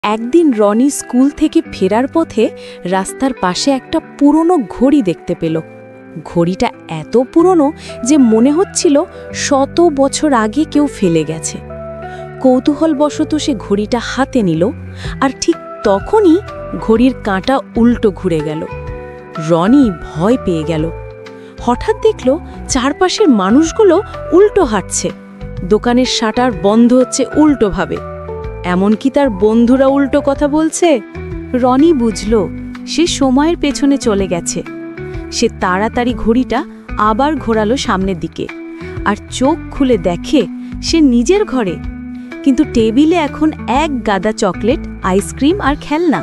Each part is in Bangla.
একদিন রনি স্কুল থেকে ফেরার পথে রাস্তার পাশে একটা পুরনো ঘড়ি দেখতে পেল। ঘড়িটা এত পুরনো যে মনে হচ্ছিল 100 বছর আগে কেউ ফেলে গেছে। কৌতূহলবশত সে ঘড়িটা হাতে নিল, আর ঠিক তখনই ঘড়ির কাঁটা উল্টো ঘুরে গেল। রনি ভয় পেয়ে গেল। হঠাৎ দেখল চারপাশের মানুষগুলো উল্টো হাঁটছে, দোকানের শাটার বন্ধ হচ্ছে উল্টোভাবে, এমনকি তার বন্ধুরা উল্টো কথা বলছে। রনি বুঝল সে সময়ের পেছনে চলে গেছে। সে তাড়াতাড়ি ঘড়িটা আবার ঘোরালো সামনের দিকে, আর চোখ খুলে দেখে সে নিজের ঘরে, কিন্তু টেবিলে এখন এক গাদা চকলেট, আইসক্রিম আর খেলনা।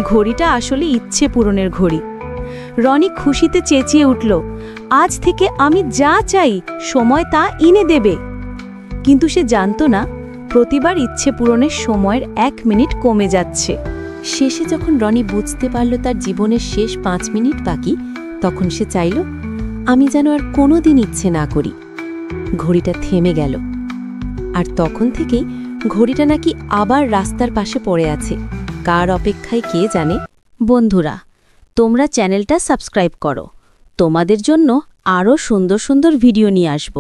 ঘড়িটা আসলে ইচ্ছে পূরণের ঘড়ি। রনি খুশিতে চেঁচিয়ে উঠল, আজ থেকে আমি যা চাই সময় তা এনে দেবে। কিন্তু সে জানত না প্রতিবার ইচ্ছে পূরণের সময়ের 1 মিনিট কমে যাচ্ছে। শেষে যখন রনি বুঝতে পারল তার জীবনের শেষ 5 মিনিট বাকি, তখন সে চাইল আমি যেন আর কোনোদিন ইচ্ছে না করি। ঘড়িটা থেমে গেল, আর তখন থেকেই ঘড়িটা নাকি আবার রাস্তার পাশে পড়ে আছে। কার অপেক্ষায় কে জানে। বন্ধুরা, তোমরা চ্যানেলটা সাবস্ক্রাইব করো, তোমাদের জন্য আরও সুন্দর সুন্দর ভিডিও নিয়ে আসব।